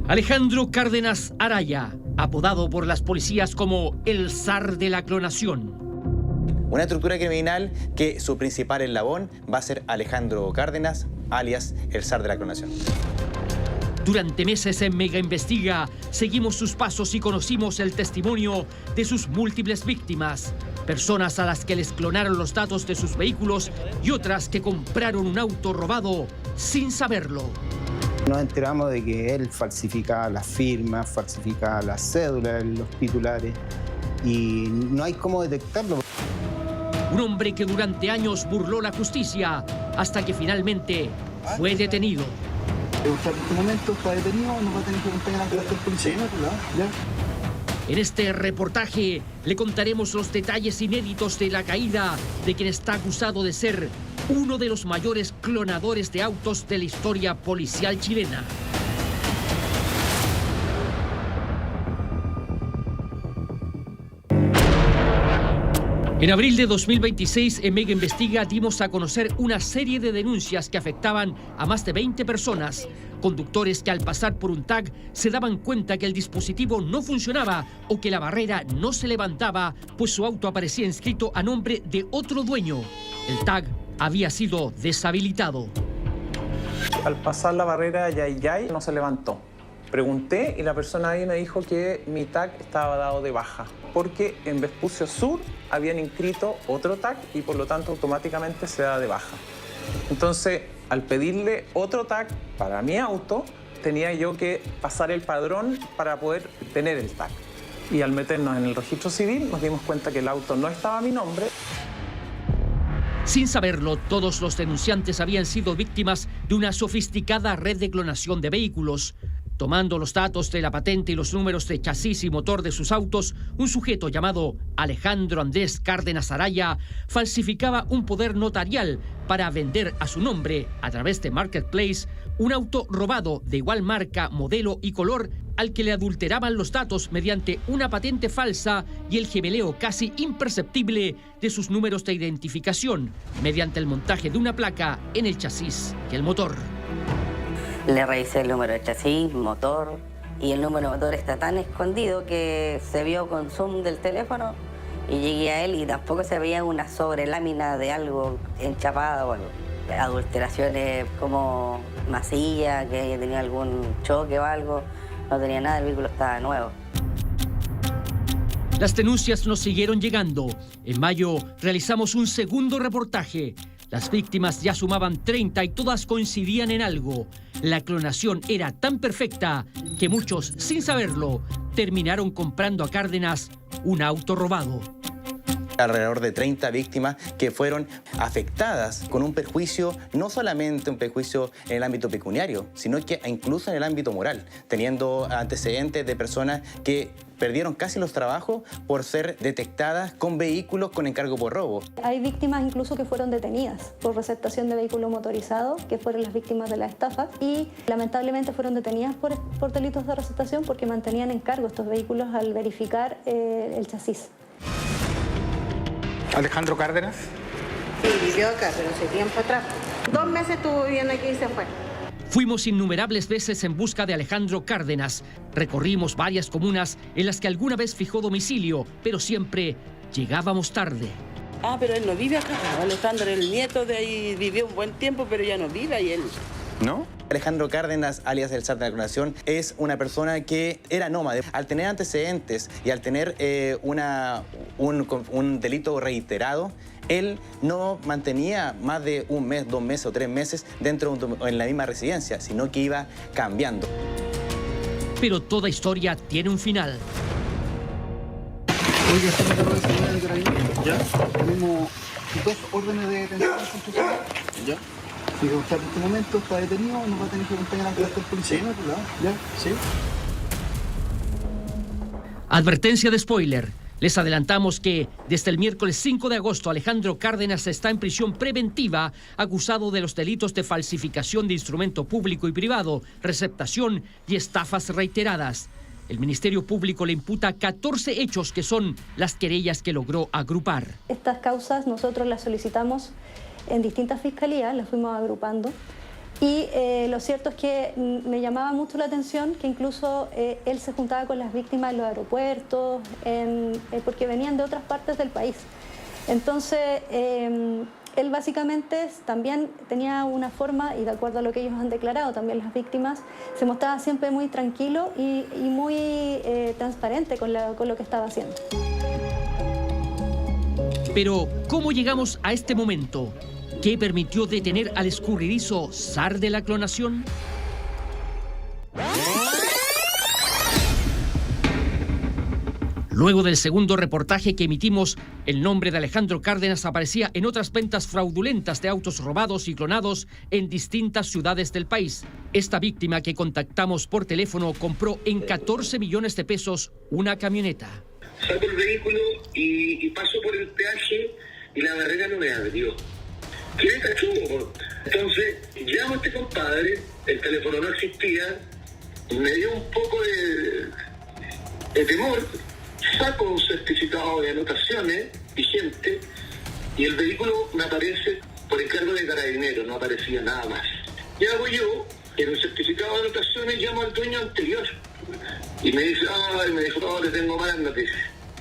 Alejandro Cárdenas Araya, apodado por las policías como el zar de la clonación. Una estructura criminal que su principal eslabón va a ser Alejandro Cárdenas, alias el zar de la clonación. Durante meses en Mega Investiga, seguimos sus pasos y conocimos el testimonio de sus múltiples víctimas. Personas a las que les clonaron los datos de sus vehículos y otras que compraron un auto robado sin saberlo. Nos enteramos de que él falsificaba las firmas, falsificaba las cédulas, los titulares, y no hay cómo detectarlo. Un hombre que durante años burló la justicia hasta que finalmente fue detenido. En este momento está detenido, nos va a tener que acompañar ante la policía. En este reportaje le contaremos los detalles inéditos de la caída de quien está acusado de ser uno de los mayores clonadores de autos de la historia policial chilena. En abril de 2026, en Mega Investiga dimos a conocer una serie de denuncias que afectaban a más de 20 personas. Conductores que al pasar por un tag se daban cuenta que el dispositivo no funcionaba o que la barrera no se levantaba, pues su auto aparecía inscrito a nombre de otro dueño. El tag había sido deshabilitado. Al pasar la barrera Yay no se levantó. Pregunté y la persona ahí me dijo que mi tag estaba dado de baja porque en Vespucio Sur habían inscrito otro tag y por lo tanto automáticamente se da de baja. Entonces, al pedirle otro tag para mi auto, tenía yo que pasar el padrón para poder tener el tag. Y al meternos en el registro civil nos dimos cuenta que el auto no estaba a mi nombre. Sin saberlo, todos los denunciantes habían sido víctimas de una sofisticada red de clonación de vehículos. Tomando los datos de la patente y los números de chasis y motor de sus autos, un sujeto llamado Alejandro Andrés Cárdenas Araya falsificaba un poder notarial para vender a su nombre, a través de Marketplace, un auto robado de igual marca, modelo y color al que le adulteraban los datos mediante una patente falsa y el gemeleo casi imperceptible de sus números de identificación mediante el montaje de una placa en el chasis y el motor. Le revisé el número de chasis, motor, y el número de motor está tan escondido que se vio con zoom del teléfono y llegué a él y tampoco se veía una sobrelámina de algo enchapada o algo. Adulteraciones como masilla, que haya tenido algún choque o algo, no tenía nada, el vehículo estaba nuevo. Las denuncias nos siguieron llegando. En mayo realizamos un segundo reportaje. Las víctimas ya sumaban 30 y todas coincidían en algo. La clonación era tan perfecta que muchos, sin saberlo, terminaron comprando a Cárdenas un auto robado. Alrededor de 30 víctimas que fueron afectadas con un perjuicio, no solamente un perjuicio en el ámbito pecuniario, sino que incluso en el ámbito moral, teniendo antecedentes de personas que perdieron casi los trabajos por ser detectadas con vehículos con encargo por robo. Hay víctimas incluso que fueron detenidas por receptación de vehículo motorizado, que fueron las víctimas de la estafa, y lamentablemente fueron detenidas por delitos de receptación porque mantenían en cargo estos vehículos al verificar el chasis. Alejandro Cárdenas. Sí, vivió acá, pero hace tiempo atrás. 2 meses estuvo viviendo aquí y se fue. Fuimos innumerables veces en busca de Alejandro Cárdenas. Recorrimos varias comunas en las que alguna vez fijó domicilio, pero siempre llegábamos tarde. Pero él no vive acá. Alejandro, el nieto de ahí, vivió un buen tiempo, pero ya no vive ahí él. ¿No? Alejandro Cárdenas, alias el zar de la clonación, es una persona que era nómade. Al tener antecedentes y al tener un delito reiterado, él no mantenía más de un mes, 2 meses o 3 meses en la misma residencia, sino que iba cambiando. Pero toda historia tiene un final. Oye, está tratando de seguridad de Carabineros. Ya. Tenemos 2 órdenes de detención constitucional. Ya. Si usted en este momento está detenido, nos va a tener que acompañar ante la policía. ¿Ya? Sí. Advertencia de spoiler. Les adelantamos que desde el miércoles 5 de agosto Alejandro Cárdenas está en prisión preventiva acusado de los delitos de falsificación de instrumento público y privado, receptación y estafas reiteradas. El Ministerio Público le imputa 14 hechos que son las querellas que logró agrupar. Estas causas nosotros las solicitamos en distintas fiscalías, las fuimos agrupando Y lo cierto es que me llamaba mucho la atención que incluso él se juntaba con las víctimas en los aeropuertos, porque venían de otras partes del país. Entonces, él básicamente también tenía una forma, y de acuerdo a lo que ellos han declarado, también las víctimas, se mostraba siempre muy tranquilo y muy transparente con lo que estaba haciendo. Pero, ¿cómo llegamos a este momento? ¿Qué permitió detener al escurridizo zar de la clonación? Luego del segundo reportaje que emitimos, el nombre de Alejandro Cárdenas aparecía en otras ventas fraudulentas de autos robados y clonados en distintas ciudades del país. Esta víctima que contactamos por teléfono compró en 14 millones de pesos una camioneta. Saco el vehículo y paso por el peaje y la barrera no me abrió. ¿Qué me cachó? Entonces llamo a este compadre, el teléfono no existía, me dio un poco de temor. Saco un certificado de anotaciones vigente y el vehículo me aparece por encargo de Carabineros, no aparecía nada más. ¿Qué hago yo? En el certificado de anotaciones llamo al dueño anterior y me dice, no, le tengo malas noticias.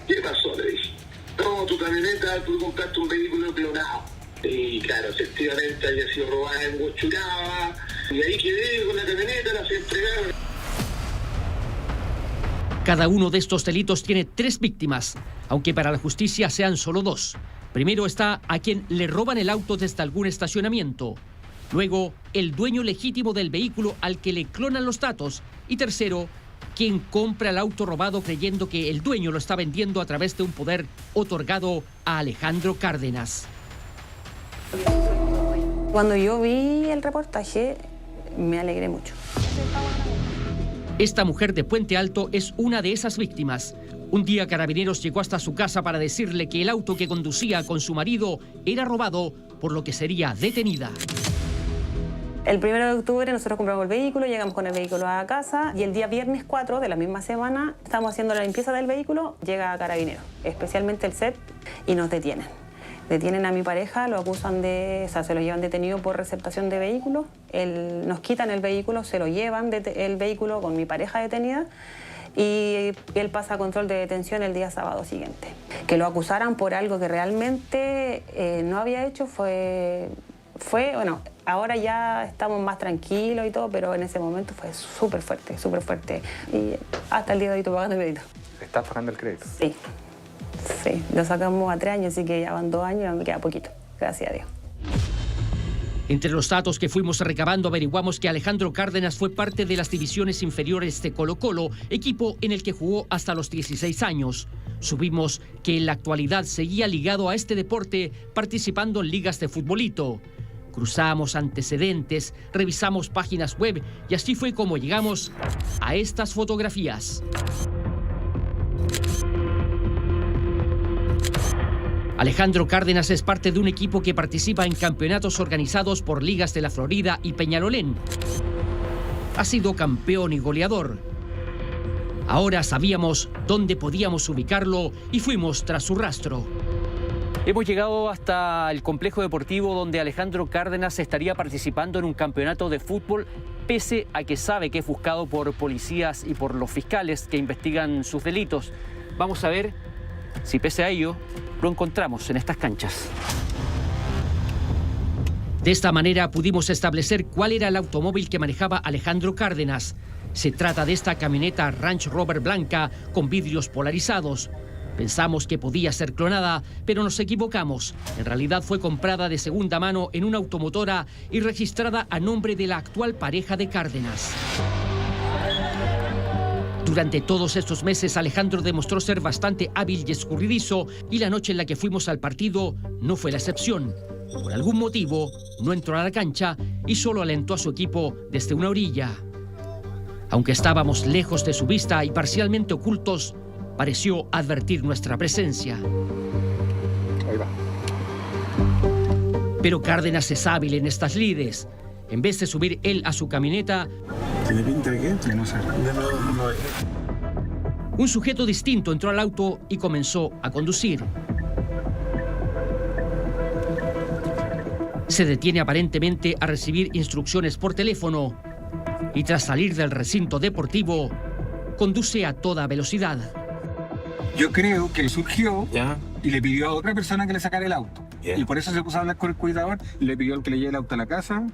¿Qué pasó? Le dije, no, tu camioneta, tú compraste un vehículo clonado. Y claro, efectivamente había sido robada en Huachuraba y ahí quedé con la camioneta, la fui a entregar. Cada uno de estos delitos tiene 3 víctimas, aunque para la justicia sean solo 2. Primero está a quien le roban el auto desde algún estacionamiento. Luego, el dueño legítimo del vehículo al que le clonan los datos. Y tercero, quien compra el auto robado creyendo que el dueño lo está vendiendo a través de un poder otorgado a Alejandro Cárdenas. Cuando yo vi el reportaje, me alegré mucho. Esta mujer de Puente Alto es una de esas víctimas. Un día Carabineros llegó hasta su casa para decirle que el auto que conducía con su marido era robado, por lo que sería detenida. El 1 de octubre nosotros compramos el vehículo, llegamos con el vehículo a casa y el día viernes 4 de la misma semana estamos haciendo la limpieza del vehículo, llega Carabineros, especialmente el CEP, y nos detienen. Detienen a mi pareja, lo acusan se lo llevan detenido por receptación de vehículos. Nos quitan el vehículo, se lo llevan el vehículo con mi pareja detenida y él pasa a control de detención el día sábado siguiente. Que lo acusaran por algo que realmente no había hecho fue, bueno, ahora ya estamos más tranquilos y todo, pero en ese momento fue súper fuerte. Y hasta el día de hoy estoy pagando el crédito. ¿Estás pagando el crédito? Sí. Sí, lo sacamos a 3 años, así que ya van 2 años y me queda poquito, gracias a Dios. Entre los datos que fuimos recabando averiguamos que Alejandro Cárdenas fue parte de las divisiones inferiores de Colo-Colo, equipo en el que jugó hasta los 16 años. Supimos que en la actualidad seguía ligado a este deporte participando en ligas de futbolito. Cruzamos antecedentes, revisamos páginas web y así fue como llegamos a estas fotografías. Alejandro Cárdenas es parte de un equipo que participa en campeonatos organizados por ligas de la Florida y Peñalolén. Ha sido campeón y goleador. Ahora sabíamos dónde podíamos ubicarlo y fuimos tras su rastro. Hemos llegado hasta el complejo deportivo donde Alejandro Cárdenas estaría participando en un campeonato de fútbol, pese a que sabe que es buscado por policías y por los fiscales que investigan sus delitos. Vamos a ver si pese a ello lo encontramos en estas canchas. De esta manera pudimos establecer cuál era el automóvil que manejaba Alejandro Cárdenas. Se trata de esta camioneta Range Rover blanca con vidrios polarizados. Pensamos que podía ser clonada, pero nos equivocamos. En realidad fue comprada de segunda mano en una automotora y registrada a nombre de la actual pareja de Cárdenas. Durante todos estos meses, Alejandro demostró ser bastante hábil y escurridizo, y la noche en la que fuimos al partido no fue la excepción. Por algún motivo, no entró a la cancha y solo alentó a su equipo desde una orilla. Aunque estábamos lejos de su vista y parcialmente ocultos, pareció advertir nuestra presencia. Ahí va. Pero Cárdenas es hábil en estas lides. En vez de subir él a su camioneta, ¿tiene pinta de qué? No sé. un sujeto distinto entró al auto y comenzó a conducir. Se detiene aparentemente a recibir instrucciones por teléfono y tras salir del recinto deportivo, conduce a toda velocidad. Yo creo que surgió y le pidió a otra persona que le sacara el auto. Y por eso se puso a hablar con el cuidador, le pidió que le lleve el auto a la casa.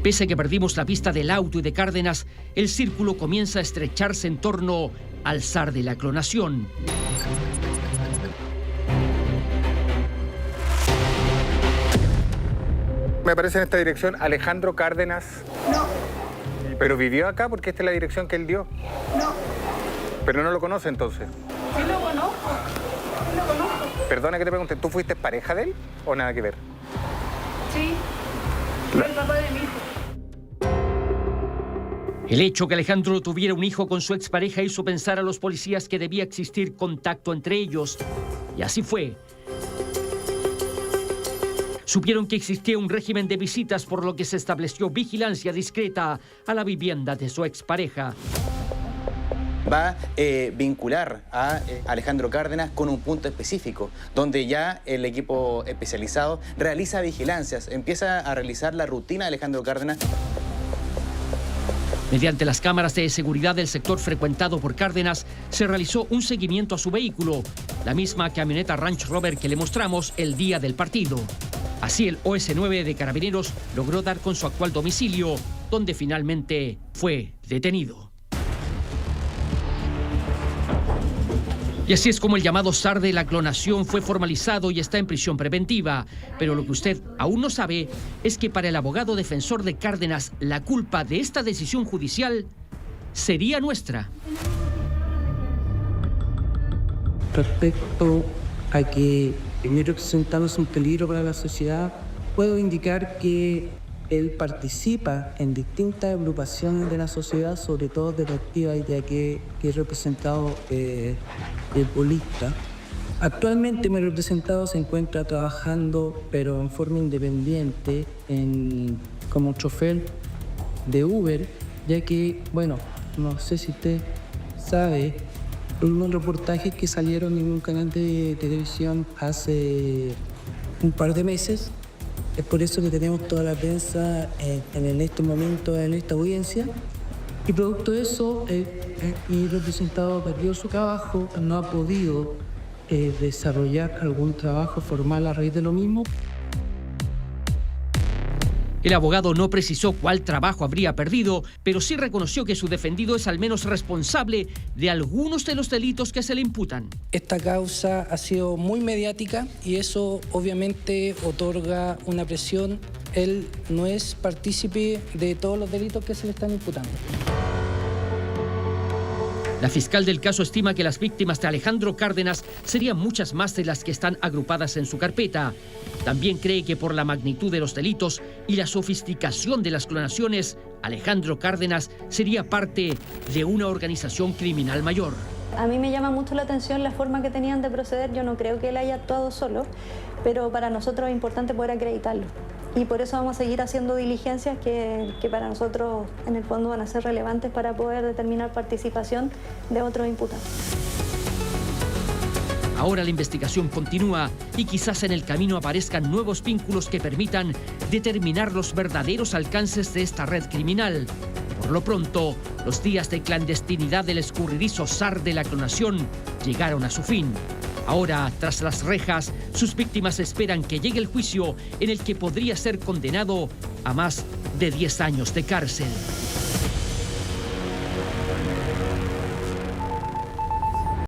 Pese a que perdimos la pista del auto y de Cárdenas, el círculo comienza a estrecharse en torno al zar de la clonación. Me aparece en esta dirección Alejandro Cárdenas. No. ¿Pero vivió acá porque esta es la dirección que él dio? No. ¿Pero no lo conoce entonces? Sí lo conozco. Perdona que te pregunte, ¿tú fuiste pareja de él o nada que ver? Sí. El papá de mi hijo. El hecho que Alejandro tuviera un hijo con su expareja hizo pensar a los policías que debía existir contacto entre ellos. Y así fue. Supieron que existía un régimen de visitas, por lo que se estableció vigilancia discreta a la vivienda de su expareja. Va a vincular a Alejandro Cárdenas con un punto específico, donde ya el equipo especializado realiza vigilancias, empieza a realizar la rutina de Alejandro Cárdenas. Mediante las cámaras de seguridad del sector frecuentado por Cárdenas, se realizó un seguimiento a su vehículo, la misma camioneta Range Rover que le mostramos el día del partido. Así el OS9 de Carabineros logró dar con su actual domicilio, donde finalmente fue detenido. Y así es como el llamado zar de la clonación fue formalizado y está en prisión preventiva. Pero lo que usted aún no sabe es que para el abogado defensor de Cárdenas, la culpa de esta decisión judicial sería nuestra. Respecto a que el representante es un peligro para la sociedad, puedo indicar que él participa en distintas agrupaciones de la sociedad, sobre todo delictivas, ya que es representado futbolista. Actualmente mi representado se encuentra trabajando, pero en forma independiente, como chofer de Uber, ya que, bueno, no sé si usted sabe, unos reportajes que salieron en un canal de televisión hace un par de meses. Es por eso que tenemos toda la prensa en este momento, en esta audiencia. Y producto de eso, mi representado perdió su trabajo, no ha podido desarrollar algún trabajo formal a raíz de lo mismo. El abogado no precisó cuál trabajo habría perdido, pero sí reconoció que su defendido es al menos responsable de algunos de los delitos que se le imputan. Esta causa ha sido muy mediática y eso obviamente otorga una presión. Él no es partícipe de todos los delitos que se le están imputando. La fiscal del caso estima que las víctimas de Alejandro Cárdenas serían muchas más de las que están agrupadas en su carpeta. También cree que por la magnitud de los delitos y la sofisticación de las clonaciones, Alejandro Cárdenas sería parte de una organización criminal mayor. A mí me llama mucho la atención la forma que tenían de proceder. Yo no creo que él haya actuado solo, pero para nosotros es importante poder acreditarlo. Y por eso vamos a seguir haciendo diligencias que para nosotros en el fondo van a ser relevantes para poder determinar participación de otros imputados. Ahora la investigación continúa y quizás en el camino aparezcan nuevos vínculos que permitan determinar los verdaderos alcances de esta red criminal. Por lo pronto, los días de clandestinidad del escurridizo zar de la clonación llegaron a su fin. Ahora, tras las rejas, sus víctimas esperan que llegue el juicio en el que podría ser condenado a más de 10 años de cárcel.